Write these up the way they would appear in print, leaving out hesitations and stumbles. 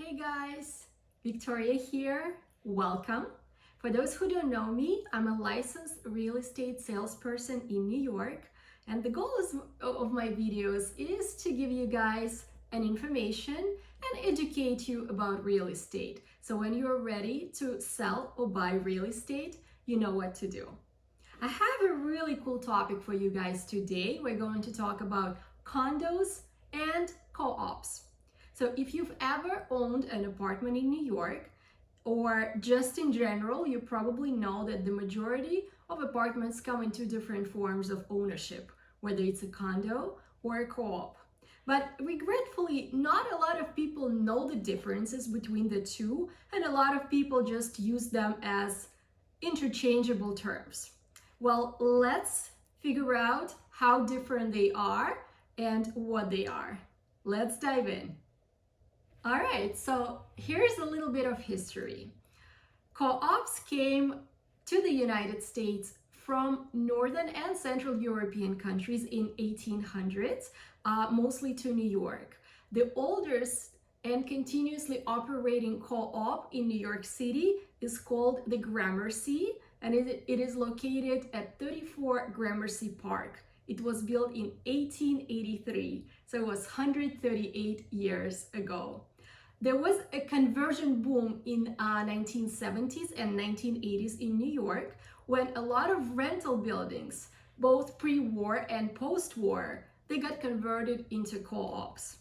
Hey guys, Victoria here. Welcome. For those who don't know me, I'm a licensed real estate salesperson in New York, and the goal of my videos is to give you guys an information and educate you about real estate. So when you're ready to sell or buy real estate, you know what to do. I have a really cool topic for you guys today. We're going to talk about condos and co-ops. So if you've ever owned an apartment in New York, or just in general, you probably know that the majority of apartments come in two different forms of ownership, whether it's a condo or a co-op. But regretfully, not a lot of people know the differences between the two, and a lot of people just use them as interchangeable terms. Well, let's figure out how different they are and what they are. Let's dive in. All right, so here's a little bit of history. Co-ops came to the United States from Northern and Central European countries in 1800s, mostly to New York. The oldest and continuously operating co-op in New York City is called the Gramercy, and it is located at 34 Gramercy Park. It was built in 1883, so it was 138 years ago. There was a conversion boom in 1970s and 1980s in New York when a lot of rental buildings, both pre-war and post-war, they got converted into co-ops.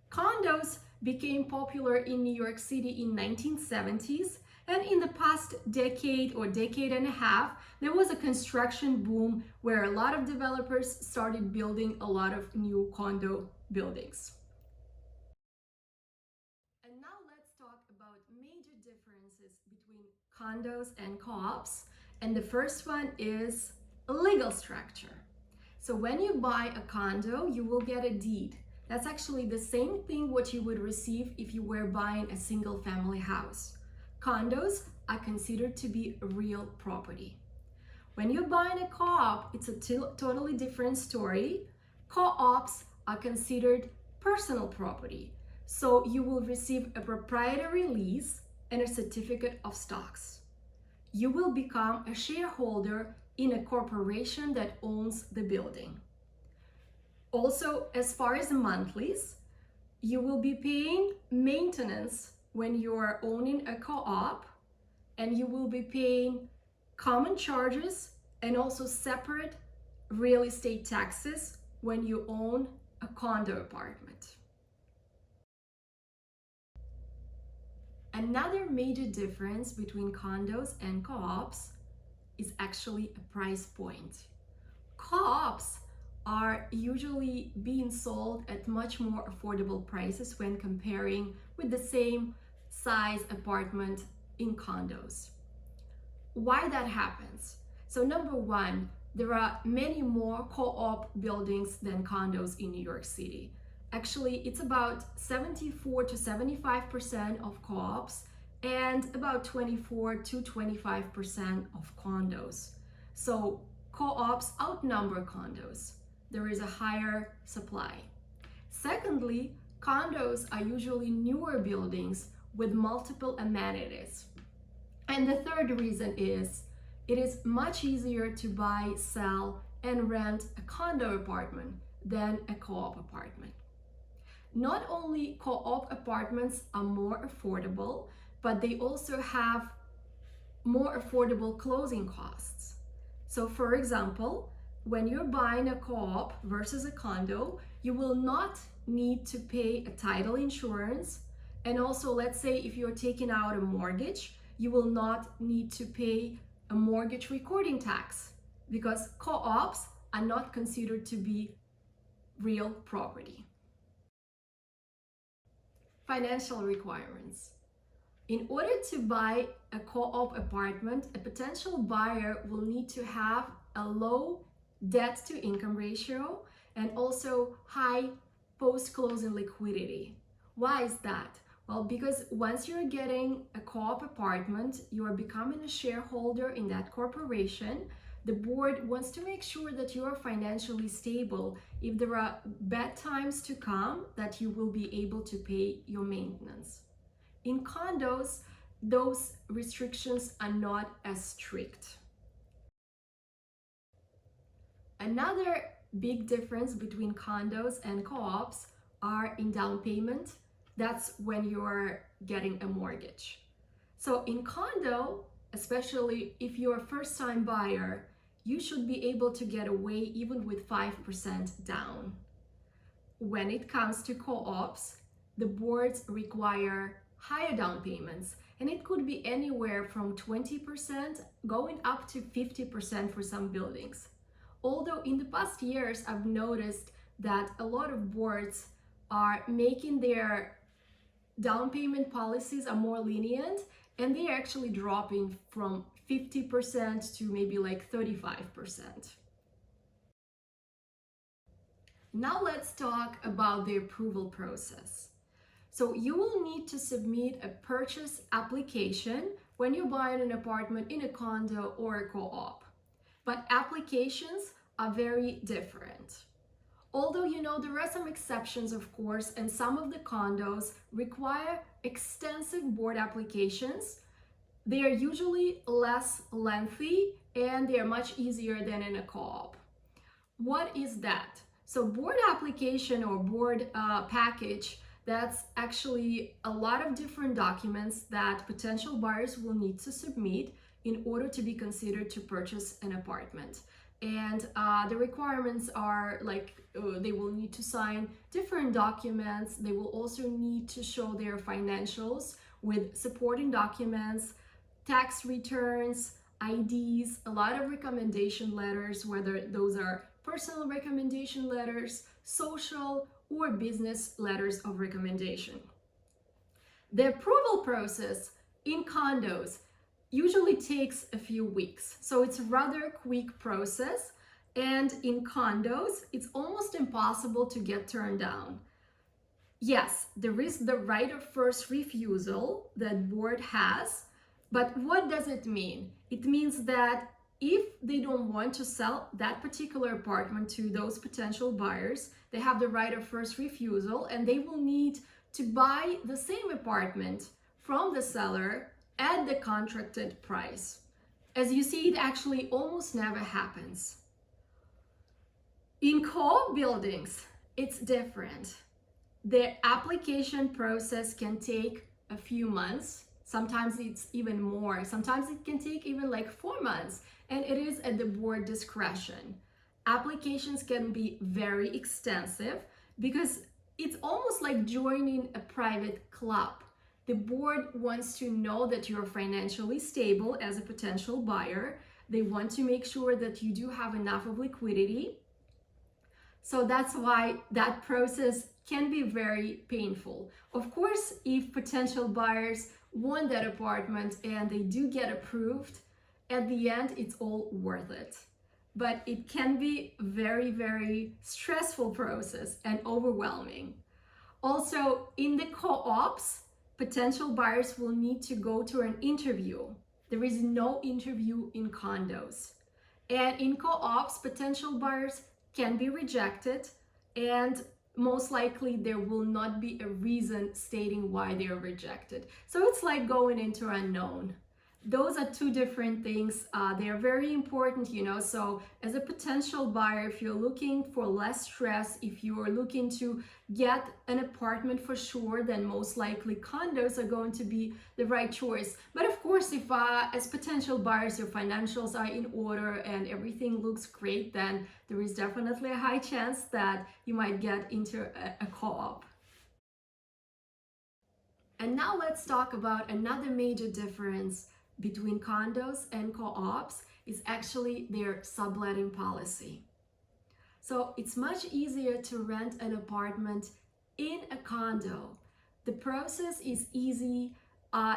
Condos became popular in New York City in 1970s, and in the past decade or decade and a half, there was a construction boom where a lot of developers started building a lot of new condo buildings. And now let's talk about major differences between condos and co-ops. And the first one is legal structure. So when you buy a condo, you will get a deed. That's actually the same thing what you would receive if you were buying a single family house. Condos are considered to be real property. When you're buying a co-op, it's a totally different story. Co-ops are considered personal property. So you will receive a proprietary lease and a certificate of stocks. You will become a shareholder in a corporation that owns the building. Also, as far as the monthlies, you will be paying maintenance when you are owning a co-op, and you will be paying common charges and also separate real estate taxes when you own a condo apartment. Another major difference between condos and co-ops is actually a price point. Co-ops are usually being sold at much more affordable prices when comparing with the same size apartment in condos. Why that happens? So number one, there are many more co-op buildings than condos in New York City. Actually, it's about 74 to 75% of co-ops and about 24 to 25% of condos. So co-ops outnumber condos. There is a higher supply. Secondly, condos are usually newer buildings with multiple amenities. And the third reason is it is much easier to buy, sell, and rent a condo apartment than a co-op apartment. Not only co-op apartments are more affordable, but they also have more affordable closing costs. So for example, when you're buying a co-op versus a condo, you will not need to pay a title insurance. And also, let's say if you're taking out a mortgage, you will not need to pay a mortgage recording tax because co-ops are not considered to be real property. Financial requirements. In order to buy a co-op apartment, a potential buyer will need to have a low debt to income ratio and also high post-closing liquidity. Why is that? Well, because once you're getting a co-op apartment, you are becoming a shareholder in that corporation. The board wants to make sure that you are financially stable. If there are bad times to come, that you will be able to pay your maintenance. In condos, those restrictions are not as strict. Another big difference between condos and co-ops are in down payment. That's when you're getting a mortgage. So in condo, especially if you're a first-time buyer, you should be able to get away even with 5% down. When it comes to co-ops, the boards require higher down payments, and it could be anywhere from 20% going up to 50% for some buildings. Although in the past years, I've noticed that a lot of boards are making their down payment policies are more lenient, and they're actually dropping from 50% to maybe like 35%. Now let's talk about the approval process. So you will need to submit a purchase application when you're buying an apartment in a condo or a co-op. But applications are very different. Although, there are some exceptions, of course, and some of the condos require extensive board applications. They are usually less lengthy and they are much easier than in a co-op. What is that? So board application or board package, that's actually a lot of different documents that potential buyers will need to submit in order to be considered to purchase an apartment. And the requirements are like they will need to sign different documents. They will also need to show their financials with supporting documents, tax returns, IDs, a lot of recommendation letters, whether those are personal recommendation letters, social, or business letters of recommendation. The approval process in condos usually takes a few weeks, so it's a rather quick process, and in condos it's almost impossible to get turned down. Yes, there is the right of first refusal that board has, but what does it mean? It means that if they don't want to sell that particular apartment to those potential buyers, they have the right of first refusal, and they will need to buy the same apartment from the seller at the contracted price. As you see, it actually almost never happens. In co-op buildings, it's different. The application process can take a few months. Sometimes it's even more. Sometimes it can take even like 4 months, and it is at the board discretion. Applications can be very extensive because it's almost like joining a private club. The board wants to know that you're financially stable as a potential buyer. They want to make sure that you do have enough of liquidity. So that's why that process can be very painful. Of course, if potential buyers want that apartment and they do get approved, at the end, it's all worth it. But it can be very, very stressful process and overwhelming. Also, in the co-ops, potential buyers will need to go to an interview. There is no interview in condos. And in co-ops, potential buyers can be rejected, and most likely there will not be a reason stating why they are rejected. So it's like going into unknown. Those are two different things. They are very important, so as a potential buyer, if you're looking for less stress, if you are looking to get an apartment for sure, then most likely condos are going to be the right choice. But of course, if as potential buyers your financials are in order and everything looks great, then there is definitely a high chance that you might get into a co-op. And now let's talk about another major difference between condos and co-ops is actually their subletting policy. So it's much easier to rent an apartment in a condo. The process is easy.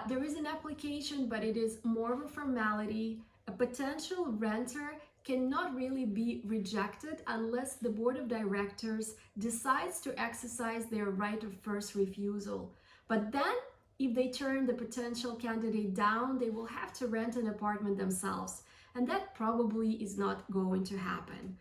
There is an application, but it is more of a formality. A potential renter cannot really be rejected unless the board of directors decides to exercise their right of first refusal. But then if they turn the potential candidate down, they will have to rent an apartment themselves. And that probably is not going to happen.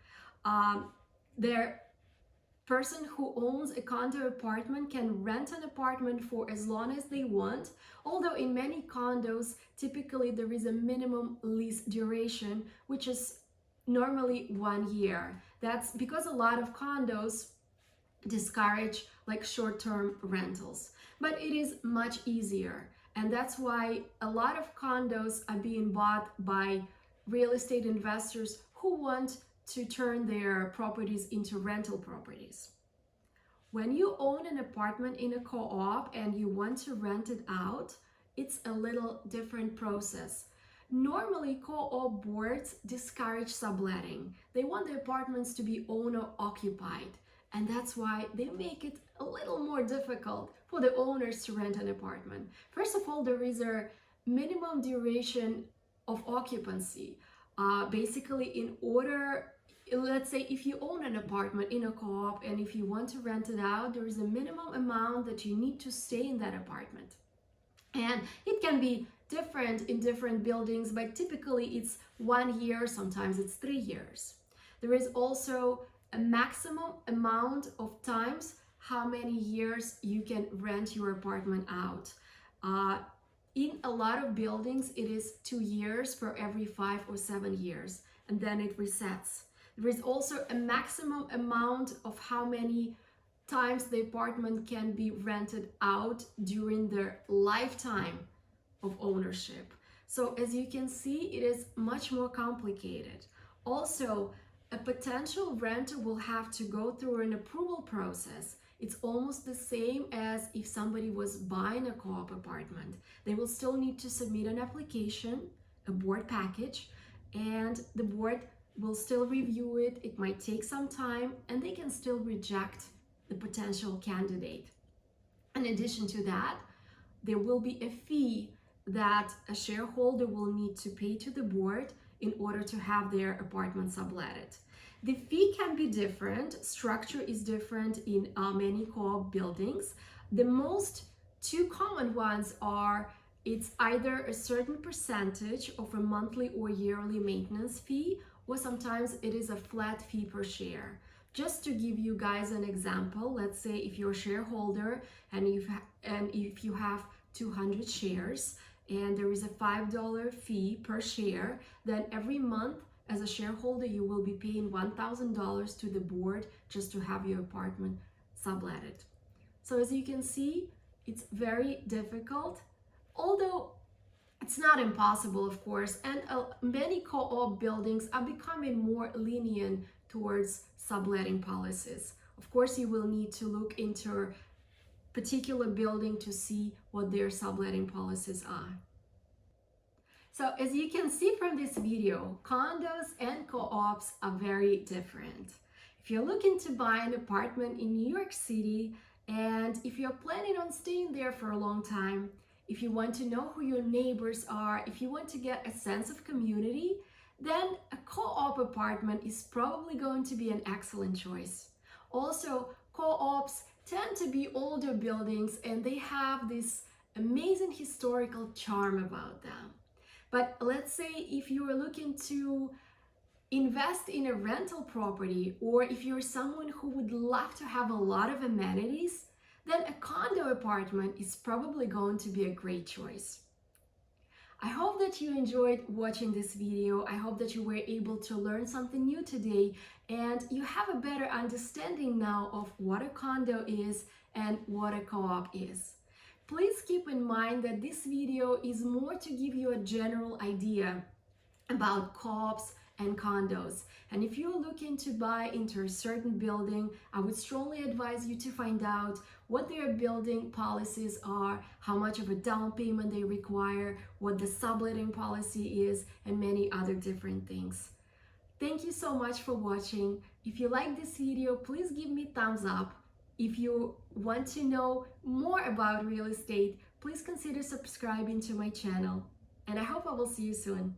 person who owns a condo apartment can rent an apartment for as long as they want, although in many condos, typically there is a minimum lease duration, which is normally 1 year. That's because a lot of condos discourage like short-term rentals, but it is much easier. And that's why a lot of condos are being bought by real estate investors who want to turn their properties into rental properties. When you own an apartment in a co-op and you want to rent it out, it's a little different process. Normally, co-op boards discourage subletting. They want the apartments to be owner occupied, and that's why they make it a little more difficult for the owners to rent an apartment. First of all, there is a minimum duration of occupancy. Basically, in order, let's say if you own an apartment in a co-op and if you want to rent it out, there is a minimum amount that you need to stay in that apartment. And it can be different in different buildings, but typically it's 1 year, sometimes it's 3 years. There is also a maximum amount of times how many years you can rent your apartment out. In a lot of buildings, it is 2 years for every 5 or 7 years, and then it resets. There is also a maximum amount of how many times the apartment can be rented out during their lifetime of ownership. So as you can see, it is much more complicated. Also, a potential renter will have to go through an approval process. It's almost the same as if somebody was buying a co-op apartment. They will still need to submit an application, a board package, and the board will still review it. It might take some time, and they can still reject the potential candidate. In addition to that, there will be a fee that a shareholder will need to pay to the board in order to have their apartment subletted. The fee can be different, structure is different in many co-op buildings. The most two common ones are it's either a certain percentage of a monthly or yearly maintenance fee, or sometimes it is a flat fee per share. Just to give you guys an example, let's say if you're a shareholder and if you have 200 shares and there is a $5 fee per share, then every month as a shareholder you will be paying $1,000 to the board just to have your apartment subletted. So as you can see, it's very difficult, although it's not impossible, of course, and many co-op buildings are becoming more lenient towards subletting policies. Of course, you will need to look into a particular building to see what their subletting policies are. So as you can see from this video, condos and co-ops are very different. If you're looking to buy an apartment in New York City, and if you're planning on staying there for a long time, if you want to know who your neighbors are, if you want to get a sense of community, then a co-op apartment is probably going to be an excellent choice. Also, co-ops tend to be older buildings and they have this amazing historical charm about them. But let's say if you are looking to invest in a rental property, or if you're someone who would love to have a lot of amenities, then a condo apartment is probably going to be a great choice. I hope that you enjoyed watching this video. I hope that you were able to learn something new today and you have a better understanding now of what a condo is and what a co-op is. Please keep in mind that this video is more to give you a general idea about co-ops and condos. And if you're looking to buy into a certain building, I would strongly advise you to find out what their building policies are, how much of a down payment they require, what the subletting policy is, and many other different things. Thank you so much for watching. If you like this video, please give me a thumbs up. If you want to know more about real estate, please consider subscribing to my channel. And I hope I will see you soon.